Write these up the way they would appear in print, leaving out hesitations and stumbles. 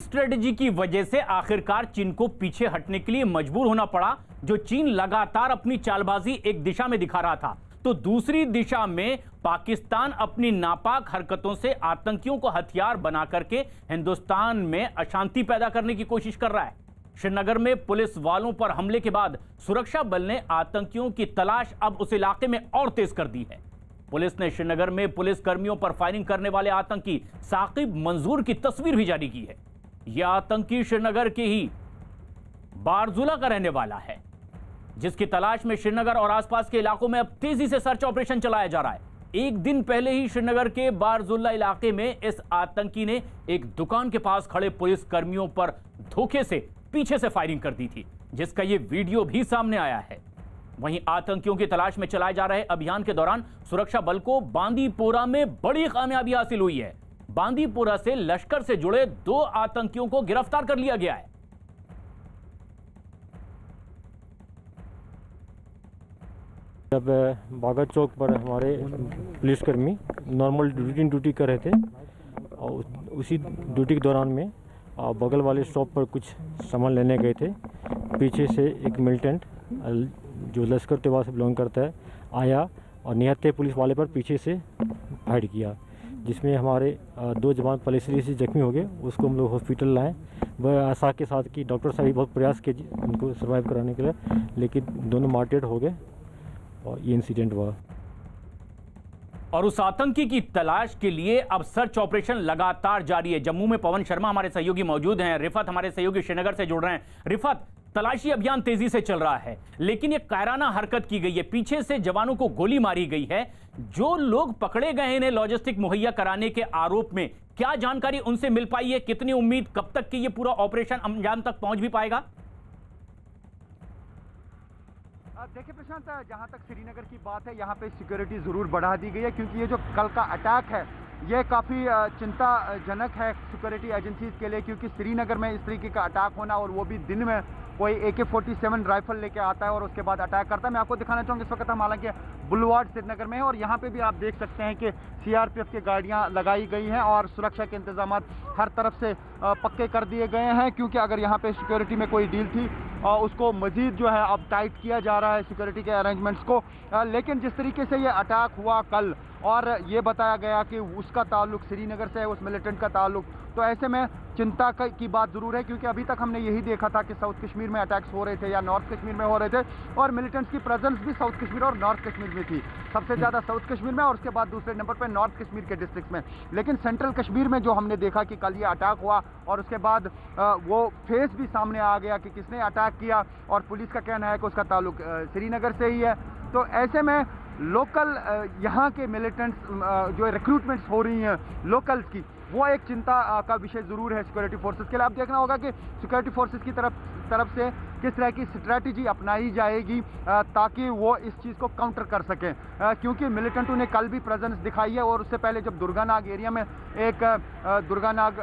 Strategy की वजह से आखिरकार चीन को पीछे हटने के लिए मजबूर होना पड़ा। जो चीन लगातार अपनी चालबाजी एक दिशा में दिखा रहा था, तो दूसरी दिशा में पाकिस्तान अपनी नापाक हरकतों से आतंकियों को हथियार बना करके हिंदुस्तान में अशांति पैदा करने की कोशिश कर रहा है। श्रीनगर में पुलिस वालों पर हमले के बाद सुरक्षा बल ने आतंकियों की तलाश अब उस इलाके में और तेज कर दी है। पुलिस ने श्रीनगर में पुलिस कर्मियों पर फायरिंग करने वाले आतंकी साकिब मंजूर की तस्वीर भी जारी की है। यह आतंकी श्रीनगर के ही बारजुला का रहने वाला है, जिसकी तलाश में श्रीनगर और आसपास के इलाकों में अब तेजी से सर्च ऑपरेशन चलाया जा रहा है। एक दिन पहले ही श्रीनगर के बारजुल्ला इलाके में इस आतंकी ने एक दुकान के पास खड़े पुलिस कर्मियों पर धोखे से पीछे से फायरिंग कर दी थी, जिसका यह वीडियो भी सामने आया है। वहीं आतंकियों की तलाश में चलाए जा रहे अभियान के दौरान सुरक्षा बल को बांदीपोरा में बड़ी कामयाबी हासिल हुई है। बांदीपोरा से लश्कर से जुड़े 2 आतंकियों को गिरफ्तार कर लिया गया है। जब बागा चौक पर हमारे पुलिसकर्मी नॉर्मल रूटीन ड्यूटी कर रहे थे और उसी ड्यूटी के दौरान में बगल वाले शॉप पर कुछ सामान लेने गए थे। पीछे से एक मिलिटेंट जो लश्कर तैयबा से बिलोंग करता है आया और निहत्थे पुलिस वाले पर पीछे से फायर किया, जिसमें हमारे 2 जवान पलेसरी से जख्मी हो गए। उसको हम लोग हॉस्पिटल लाए। वह आशा के साथ कि डॉक्टर साहब बहुत प्रयास किए उनको सर्वाइव कराने के लिए, लेकिन दोनों मार्टेड हो गए और ये इंसिडेंट हुआ। और उस आतंकी की तलाश के लिए अब सर्च ऑपरेशन लगातार जारी है। जम्मू में पवन शर्मा हमारे सहयोगी मौजूद हैं। रिफत हमारे सहयोगी श्रीनगर से जुड़ रहे हैं। रिफत, तलाशी अभियान तेजी से चल रहा है, लेकिन एक कायराना हरकत की गई है। पीछे से जवानों को गोली मारी गई है। जो लोग पकड़े गए हैं इन्हें लॉजिस्टिक मुहैया कराने के आरोप में, क्या जानकारी उनसे मिल पाई है? कितनी उम्मीद, कब तक कि ये पूरा ऑपरेशन अंजाम तक पहुंच भी पाएगा? देखिए प्रशांत, जहां तक श्रीनगर की बात है, यहाँ पे सिक्योरिटी ज़रूर बढ़ा दी गई है, क्योंकि ये जो कल का अटैक है ये काफ़ी चिंताजनक है सिक्योरिटी एजेंसीज के लिए, क्योंकि श्रीनगर में इस तरीके का अटैक होना, और वो भी दिन में कोई AK-47 राइफल लेके आता है और उसके बाद अटैक करता है। मैं आपको दिखाना चाहूँगा, इस वक्त हम हालांकि बुलवार्ड श्रीनगर में है और यहाँ पे भी आप देख सकते हैं कि CRPF की गाड़ियाँ लगाई गई हैं और सुरक्षा के इंतजाम हर तरफ से पक्के कर दिए गए हैं, क्योंकि अगर यहाँ पे सिक्योरिटी में कोई डील थी उसको मजीद जो है अब टाइट किया जा रहा है सिक्योरिटी के अरेंजमेंट्स को। लेकिन जिस तरीके से ये अटैक हुआ कल और ये बताया गया कि उसका ताल्लुक श्रीनगर से है, उस मिलिटेंट का ताल्लुक, तो ऐसे में चिंता की बात ज़रूर है, क्योंकि अभी तक हमने यही देखा था कि साउथ कश्मीर में अटैक्स हो रहे थे या नॉर्थ कश्मीर में हो रहे थे, और मिलिटेंट्स की प्रेजेंस भी साउथ कश्मीर और नॉर्थ कश्मीर में थी। सबसे ज़्यादा साउथ कश्मीर में और उसके बाद दूसरे नंबर पर नॉर्थ कश्मीर के डिस्ट्रिक्ट में। लेकिन सेंट्रल कश्मीर में जो हमने देखा कि कल ये अटैक हुआ और उसके बाद वो फेस भी सामने आ गया कि किसने अटैक किया, और पुलिस का कहना है कि उसका ताल्लुक श्रीनगर से ही है। तो ऐसे में लोकल यहाँ के मिलिटेंट्स जो रिक्रूटमेंट्स हो रही हैं लोकल्स की, वो एक चिंता का विषय ज़रूर है सिक्योरिटी फोर्सेस के लिए। अब देखना होगा कि सिक्योरिटी फोर्सेस की तरफ से किस तरह की स्ट्रैटेजी अपनाई जाएगी ताकि वो इस चीज़ को काउंटर कर सकें, क्योंकि मिलिटेंटों ने कल भी प्रेजेंस दिखाई है। और उससे पहले जब दुर्गानाग एरिया में एक दुर्गानाग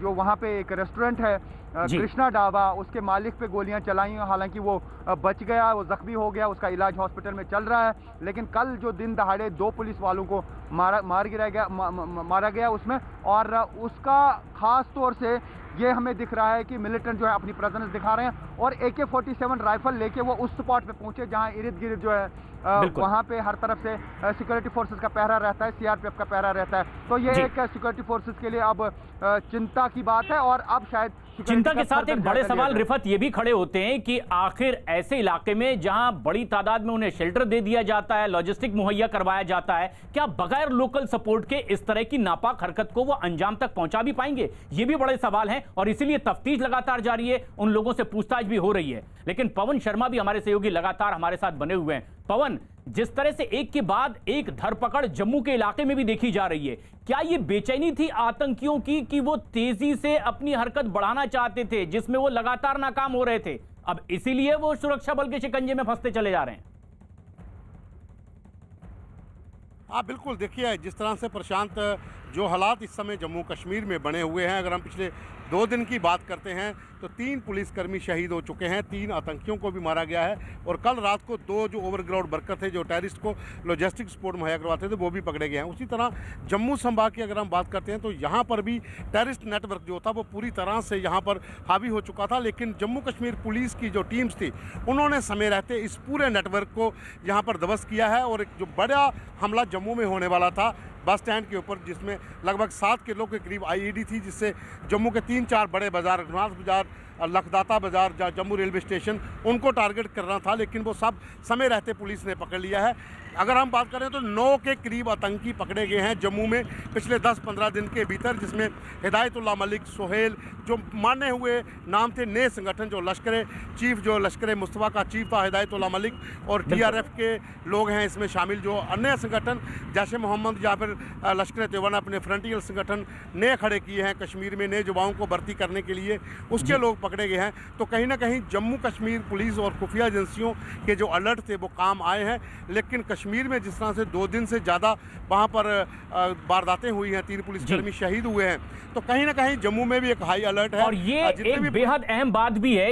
जो वहाँ पे एक रेस्टोरेंट है कृष्णा ढाबा, उसके मालिक पे गोलियां चलाई, हालांकि वो बच गया, वो जख्मी हो गया, उसका इलाज हॉस्पिटल में चल रहा है। लेकिन कल जो दिन दहाड़े 2 पुलिस वालों को मारा गया उसमें, और उसका खास तौर से ये हमें दिख रहा है कि मिलिटेंट जो है अपनी प्रेजेंस दिखा रहे हैं और AK-47 राइफल लेके वो उस स्पॉट पे पहुंचे जहां इर्द गिर्द जो है वहां पे हर तरफ से सिक्योरिटी फोर्सेस का पहरा रहता है, CRPF का पहरा रहता है। तो ये एक सिक्योरिटी फोर्सेस के लिए अब चिंता की बात है। और अब शायद चिंता के साथ एक बड़े सवाल रिफत ये भी खड़े होते हैं कि आखिर ऐसे इलाके में जहां बड़ी तादाद में उन्हें शेल्टर दे दिया जाता है, लॉजिस्टिक मुहैया करवाया जाता है, क्या बगैर लोकल सपोर्ट के इस तरह की नापाक हरकत को वो अंजाम तक पहुंचा भी पाएंगे? ये भी बड़े सवाल हैं और इसीलिए तफ्तीश लगातार जारी है, उन लोगों से पूछताछ भी हो रही है। लेकिन पवन शर्मा भी हमारे सहयोगी लगातार हमारे साथ बने हुए हैं। पवन, जिस तरह से एक के बाद एक धरपकड़ जम्मू के इलाके में भी देखी जा रही है, क्या ये बेचैनी थी आतंकियों की कि वो तेजी से अपनी हरकत बढ़ाना चाहते थे, जिसमें वो लगातार नाकाम हो रहे थे, अब इसीलिए वो सुरक्षा बल के शिकंजे में फंसते चले जा रहे हैं? हाँ बिल्कुल, देखिए जिस तरह से प्रशांत जो हालात इस समय जम्मू कश्मीर में बने हुए हैं, अगर हम पिछले 2 दिन की बात करते हैं तो 3 पुलिसकर्मी शहीद हो चुके हैं, 3 आतंकियों को भी मारा गया है और कल रात को 2 जो ओवरग्राउंड वर्कर थे जो टेररिस्ट को लॉजिस्टिक सपोर्ट मुहैया करवाते थे वो भी पकड़े गए हैं। उसी तरह जम्मू संभाग की अगर हम बात करते हैं तो यहाँ पर भी टेररिस्ट नेटवर्क जो था वो पूरी तरह से यहाँ पर हावी हो चुका था, लेकिन जम्मू कश्मीर पुलिस की जो टीम्स थी उन्होंने समय रहते इस पूरे नेटवर्क को यहाँ पर ध्वस्त किया है। और एक जो बड़ा हमला जम्मू में होने वाला था बस स्टैंड के ऊपर, जिसमें लगभग 7 किलो के करीब आईईडी थी, जिससे जम्मू के 3-4 बड़े बाजार, रघुनाथ बाजार, लखदाता बाजार, जम्मू रेलवे स्टेशन, उनको टारगेट करना था, लेकिन वो सब समय रहते पुलिस ने पकड़ लिया है। अगर हम बात करें तो 9 के करीब आतंकी पकड़े गए हैं जम्मू में पिछले 10-15 दिन के भीतर, जिसमें हिदायतुल्लाह मलिक, सोहेल, जो माने हुए नाम थे, नए संगठन जो लश्कर चीफ, जो लश्कर मुस्तफ़ा का चीफ था हिदायतुल्लाह मलिक, और TRF के लोग हैं इसमें शामिल, जो अन्य संगठन जैश ए मोहम्मद या फिर लश्कर तैयबा ने अपने फ्रंटियर संगठन नए खड़े किए हैं कश्मीर में नए युवाओं को भर्ती करने के लिए, उसके लोग पकड़े गए हैं। तो कहीं ना कहीं जम्मू कश्मीर पुलिस और खुफिया एजेंसियों के जो अलर्ट थे वो काम आए हैं, लेकिन कश्मीर में जिस तरह से 2 दिन से ज़्यादा वहाँ पर वारदातें हुई हैं, 3 पुलिसकर्मी शहीद हुए हैं, तो कहीं ना कहीं जम्मू में भी एक हाई अलर्ट है। और ये एक बेहद अहम बात भी है